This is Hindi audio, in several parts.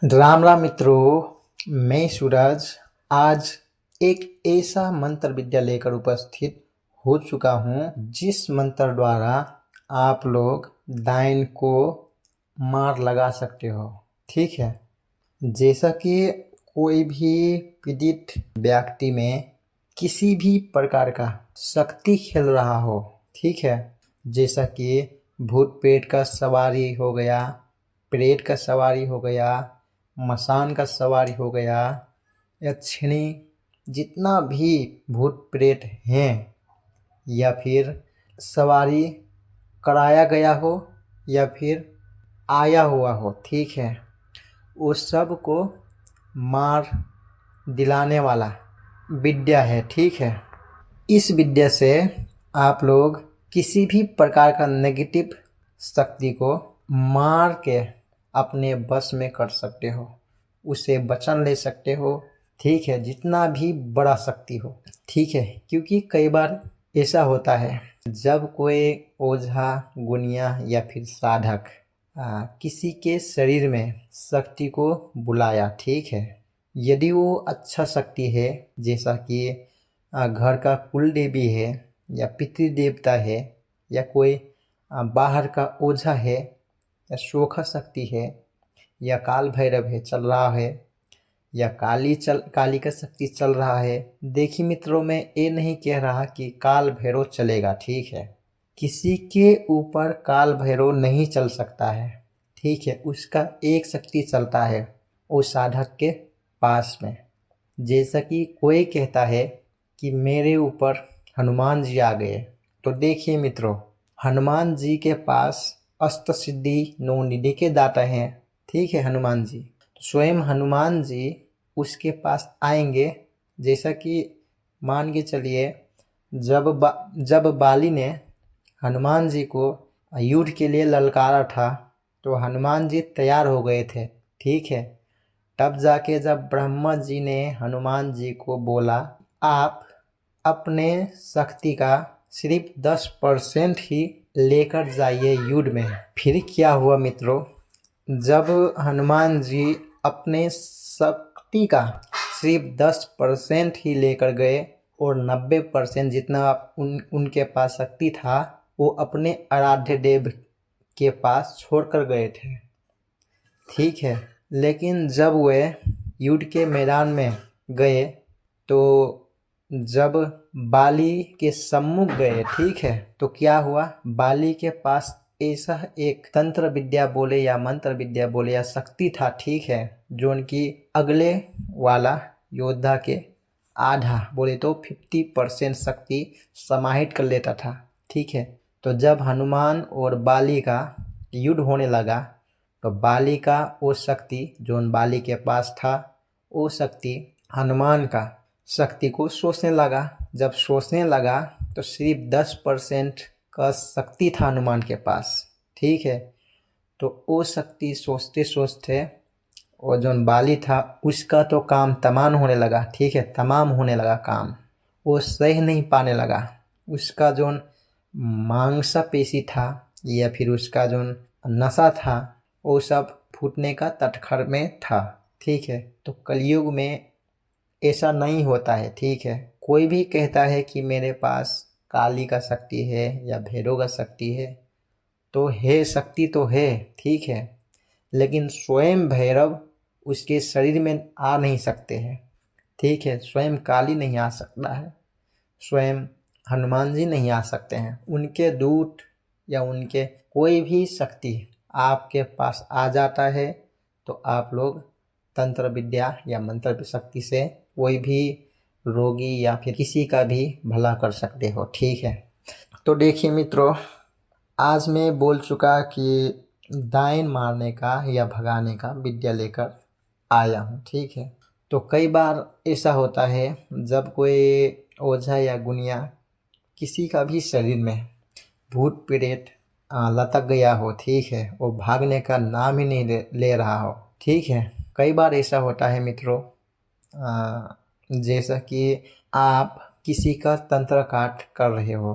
राम राम मित्रों, मैं सूरज आज एक ऐसा मंत्र विद्या लेकर उपस्थित हो चुका हूँ जिस मंत्र द्वारा आप लोग डायन को मार लगा सकते हो। ठीक है, जैसा कि कोई भी पीड़ित व्यक्ति में किसी भी प्रकार का शक्ति खेल रहा हो, ठीक है, जैसा कि भूत प्रेत का सवारी हो गया, प्रेत का सवारी हो गया, मसान का सवारी हो गया, यक्षिणी, जितना भी भूत प्रेत हैं या फिर सवारी कराया गया हो या फिर आया हुआ हो, ठीक है, उस सब को मार दिलाने वाला विद्या है। ठीक है, इस विद्या से आप लोग किसी भी प्रकार का नेगेटिव शक्ति को मार के अपने बस में कर सकते हो, उसे वचन ले सकते हो। ठीक है, जितना भी बड़ा शक्ति हो। ठीक है, क्योंकि कई बार ऐसा होता है जब कोई ओझा गुनिया या फिर साधक किसी के शरीर में शक्ति को बुलाया, ठीक है, यदि वो अच्छा शक्ति है, जैसा कि घर का कुल देवी है या पितृ देवता है या कोई बाहर का ओझा है या सोखा शक्ति है या काल भैरव है चल रहा है या काली का शक्ति चल रहा है। देखिए मित्रों, मैं ये नहीं कह रहा कि काल भैरव चलेगा, ठीक है, किसी के ऊपर काल भैरव नहीं चल सकता है। ठीक है, उसका एक शक्ति चलता है वो साधक के पास में। जैसा कि कोई कहता है कि मेरे ऊपर हनुमान जी आ गए, तो देखिए मित्रों, हनुमान जी के पास अष्ट सिद्धि नौ निधि के दाता हैं। ठीक है, हनुमान जी, तो स्वयं हनुमान जी उसके पास आएंगे। जैसा कि मान के चलिए, जब बाली ने हनुमान जी को युद्ध के लिए ललकारा था तो हनुमान जी तैयार हो गए थे। ठीक है, तब जाके जब ब्रह्मा जी ने हनुमान जी को बोला आप अपने शक्ति का सिर्फ 10% ही लेकर जाइए युद्ध में। फिर क्या हुआ मित्रों, जब हनुमान जी अपने शक्ति का सिर्फ 10% ही लेकर गए और 90% जितना उनके पास शक्ति था वो अपने आराध्य देव के पास छोड़कर गए थे। ठीक है, लेकिन जब वे युद्ध के मैदान में गए तो जब बाली के सम्मुख गए, ठीक है, तो क्या हुआ, बाली के पास ऐसा एक तंत्र विद्या बोले या मंत्र विद्या बोले या शक्ति था, ठीक है, जो उनकी अगले वाला योद्धा के आधा बोले तो 50% शक्ति समाहित कर लेता था। ठीक है, तो जब हनुमान और बाली का युद्ध होने लगा तो बाली का वो शक्ति जो बाली के पास था, वो शक्ति हनुमान का शक्ति को सोचने लगा। जब सोचने लगा तो सिर्फ 10% का शक्ति था हनुमान के पास। ठीक है, तो वो शक्ति सोचते सोचते और जो बाली था उसका तो काम तमाम होने लगा। ठीक है, तमाम होने लगा काम, वो सह नहीं पाने लगा। उसका जो मांसपेशी था या फिर उसका जो नशा था वो सब फूटने का तटखर में था। ठीक है, तो कलयुग में ऐसा नहीं होता है। ठीक है, कोई भी कहता है कि मेरे पास काली का शक्ति है या भैरव का शक्ति है, तो है, शक्ति तो है, ठीक है, लेकिन स्वयं भैरव उसके शरीर में आ नहीं सकते हैं। ठीक है, स्वयं काली नहीं आ सकता है, स्वयं हनुमान जी नहीं आ सकते हैं। उनके दूत या उनके कोई भी शक्ति आपके पास आ जाता है तो आप लोग तंत्र विद्या या मंत्र शक्ति से कोई भी रोगी या फिर किसी का भी भला कर सकते हो। ठीक है, तो देखिए मित्रों, आज मैं बोल चुका कि डायन मारने का या भगाने का विद्या लेकर आया हूँ। ठीक है, तो कई बार ऐसा होता है जब कोई ओझा या गुनिया किसी का भी शरीर में भूत प्रेत लटक गया हो, ठीक है, वो भागने का नाम ही नहीं ले रहा हो। ठीक है, कई बार ऐसा होता है मित्रों, जैसा कि आप किसी का तंत्र काट कर रहे हो।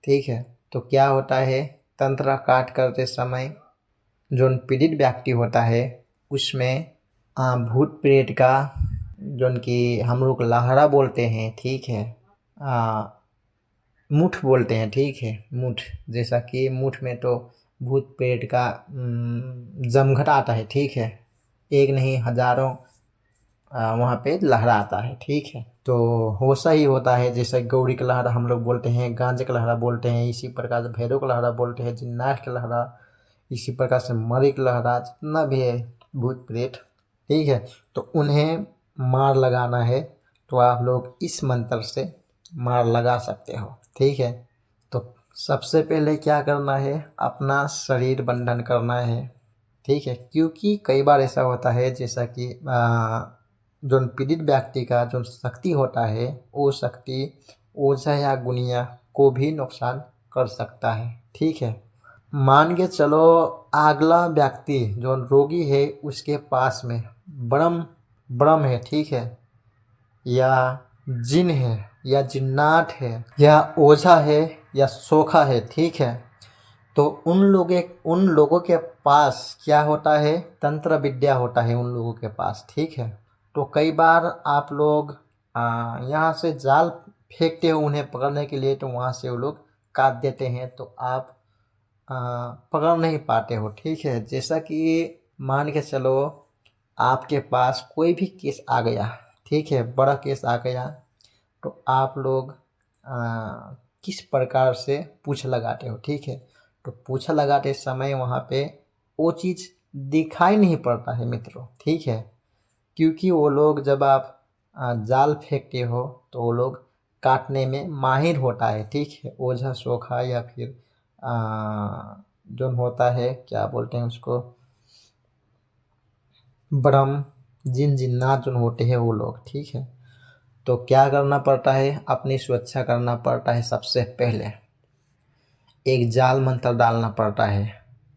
ठीक है, तो क्या होता है, तंत्र काट करते समय जो पीड़ित व्यक्ति होता है उसमें भूत प्रेत का जोन कि हम लोग लहरा बोलते हैं, ठीक है, मुठ बोलते हैं, ठीक है, मुठ। जैसा कि मुठ में तो भूत प्रेत का जमघट आता है, ठीक है, एक नहीं हजारों वहाँ पे लहरा आता है, ठीक है। तो वैसा ही होता है, जैसे गौरी का लहरा हम लोग बोलते हैं, गांजे का लहरा बोलते हैं, इसी प्रकार से भैरव का लहरा बोलते हैं, जिन्नाट का लहरा, इसी प्रकार से मरी का लहरा, जितना भी है भूत प्रेत, ठीक है। तो उन्हें मार लगाना है तो आप लोग इस मंत्र से मार लगा सकते हो, ठीक है। तो सबसे पहले क्या करना है, अपना शरीर बंधन करना है, ठीक है, क्योंकि कई बार ऐसा होता है जैसा कि जो पीड़ित व्यक्ति का जो शक्ति होता है वो शक्ति ओझा या गुनिया को भी नुकसान कर सकता है, ठीक है। मान के चलो अगला व्यक्ति जो रोगी है उसके पास में ब्रह्म ब्रह्म है, ठीक है, या जिन है या जिन्नाट है या ओझा है या सोखा है, ठीक है। तो उन लोगों के पास क्या होता है, तंत्र विद्या होता है उन लोगों के पास, ठीक है। तो कई बार आप लोग यहाँ से जाल फेंकते हो उन्हें पकड़ने के लिए, तो वहाँ से वो लोग काट देते हैं, तो आप पकड़ नहीं पाते हो, ठीक है। जैसा कि मान के चलो आपके पास कोई भी केस आ गया, ठीक है, बड़ा केस आ गया, तो आप लोग किस प्रकार से पूछ लगाते हो, ठीक है। तो पूछ लगाते समय वहाँ पे वो चीज़ दिखाई नहीं पड़ता है मित्रों, ठीक है, क्योंकि वो लोग जब आप जाल फेंकते हो तो वो लोग काटने में माहिर होता है, ठीक है, ओझा सोखा या फिर जो होता है क्या बोलते हैं उसको, ब्रह्म जिन जिन्नात जो होते हैं वो लोग, ठीक है। तो क्या करना पड़ता है, अपनी सुरक्षा करना पड़ता है। सबसे पहले एक जाल मंत्र डालना पड़ता है,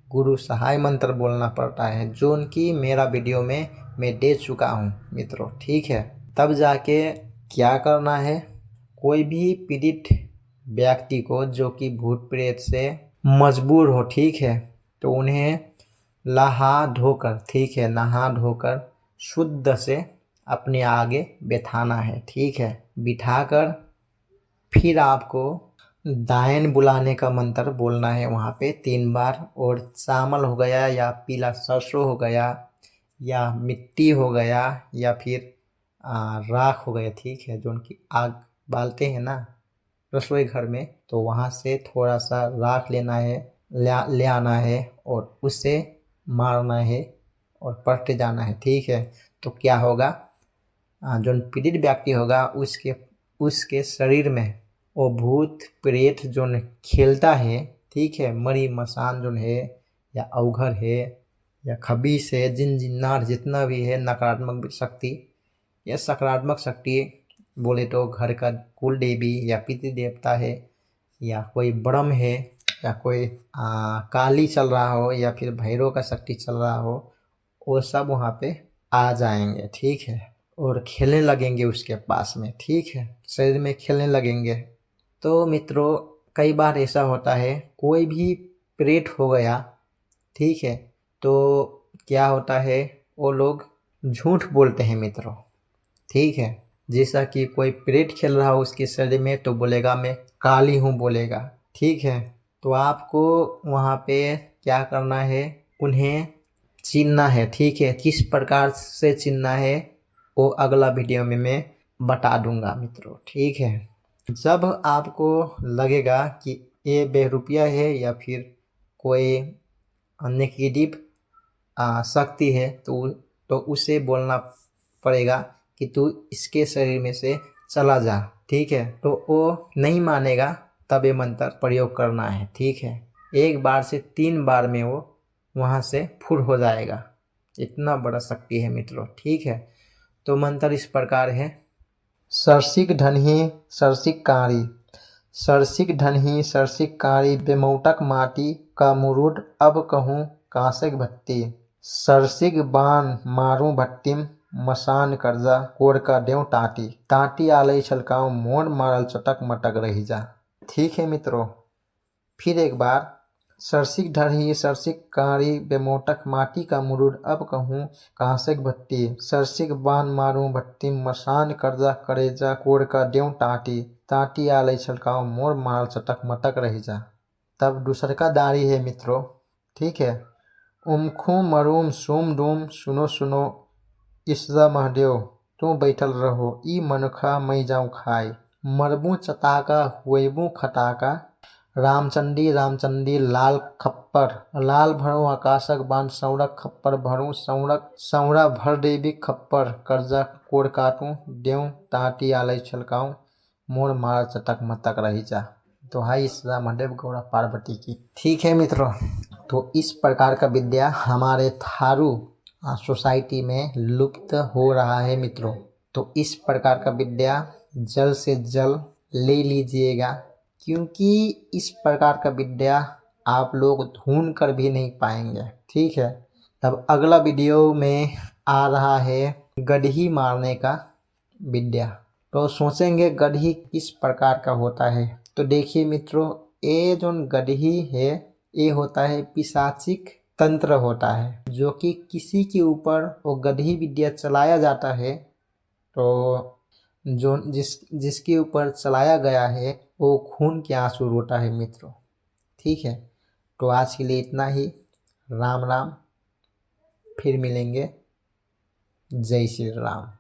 गुरु सहाय मंत्र बोलना पड़ता है, जो उनकी मेरा वीडियो में मैं दे चुका हूँ मित्रों, ठीक है। तब जाके क्या करना है, कोई भी पीड़ित व्यक्ति को जो कि भूत प्रेत से मजबूर हो, ठीक है, तो उन्हें नहा धोकर, ठीक है, नहा धोकर शुद्ध से अपने आगे बिठाना है, ठीक है। बिठाकर फिर आपको दायन बुलाने का मंत्र बोलना है वहाँ पे 3 बार, और चावल हो गया या पीला सरसों हो गया या मिट्टी हो गया या फिर राख हो गया, ठीक है, जो उनकी आग बालते हैं ना रसोई घर में, तो वहाँ से थोड़ा सा राख लेना है, ले आना है और उससे मारना है और पलट जाना है, ठीक है। तो क्या होगा, जो पीड़ित व्यक्ति होगा उसके शरीर में वो भूत प्रेत जो खेलता है, ठीक है, मरी मसान जो है या अवघर है या खबीस है, जिन जिन्नाट जितना भी है, नकारात्मक शक्ति या सकारात्मक शक्ति बोले तो घर का कुल देवी या पितृ देवता है या कोई ब्रह्म है या कोई काली चल रहा हो या फिर भैरव का शक्ति चल रहा हो, वो सब वहाँ पे आ जाएंगे, ठीक है, और खेलने लगेंगे उसके पास में, ठीक है, शरीर में खेलने लगेंगे। तो मित्रों कई बार ऐसा होता है, कोई भी प्रेत हो गया, ठीक है, तो क्या होता है, वो लोग झूठ बोलते हैं मित्रों, ठीक है। जैसा कि कोई प्रेत खेल रहा हो उसके शरीर में तो बोलेगा मैं काली हूँ बोलेगा, ठीक है। तो आपको वहाँ पे क्या करना है, उन्हें चिन्हना है, ठीक है। किस प्रकार से चिन्हना है वो अगला वीडियो में मैं बता दूंगा मित्रों, ठीक है। जब आपको लगेगा कि ये बेरुपया है या फिर कोई नेगेटिव शक्ति है तो उसे बोलना पड़ेगा कि तू इसके शरीर में से चला जा, ठीक है। तो वो नहीं मानेगा, तब ये मंत्र प्रयोग करना है, ठीक है। 1 बार से 3 बार में वो वहाँ से फुर हो जाएगा, इतना बड़ा शक्ति है मित्रों, ठीक है। तो मंत्र इस प्रकार है, सरसिक ढनही सरसिक कारी, सरसिक ढनही सरसिक कारी, बेमौटक माटी का मुरुड अब कहूँ कांसक भट्टी, सरसिक बाण मारू भट्टिम मसान कर्जा कोर का देव टाटी, टाटी आलई छलकाऊ मोड़ मारल चटक मटक रही जा, ठीक है मित्रों। फिर एक बार, सरसिक ढरही सरसिक कारी बेमोटक माटी का मुरुड अब कहूँ कांसक भट्टी सरसिक बान मारू भट्टी मसान कर्जा करेजा कोड़ का देव टाटी टाटी आलय छलकाओ मोर माल चटक मटक रह जा। तब दूसर का दाढ़ी है मित्रों, ठीक है। उमखू मरूम सुम डूम सुनो सुनो इसरा महदेव तू बैठल रहो ई मनुखा मई जाऊँ खाए मरबू चताका हुएबू खटाका रामचंदी रामचंदी लाल खप्पर लाल भरू आकाशक बान सौरक खप्पर भरू सौरक सौरा भर देवी खप्पर कर्जा कोड़ काटूं देव टाटी आलय छलकाऊं मोर मार चटक मटक रही जा। दोहाई श्री महादेव गौड़ा पार्वती की। ठीक है मित्रों, तो इस प्रकार का विद्या हमारे थारू सोसाइटी में लुप्त हो रहा है मित्रों। तो इस प्रकार का विद्या जल्द से जल्द ले लीजिएगा, क्योंकि इस प्रकार का विद्या आप लोग ढूंढ कर भी नहीं पाएंगे। ठीक है, तब अगला वीडियो में आ रहा है गड्ही मारने का विद्या। तो सोचेंगे गड्ही किस प्रकार का होता है। तो देखिए मित्रों, ये जो गड्ही है ये होता है पिशाचिक तंत्र होता है, जो कि किसी के ऊपर वो गड्ही विद्या चलाया जाता है। तो जो जिसके ऊपर चलाया गया है वो खून के आंसू रोता है मित्रों। ठीक है, तो आज के लिए इतना ही। राम राम, फिर मिलेंगे। जय श्री राम।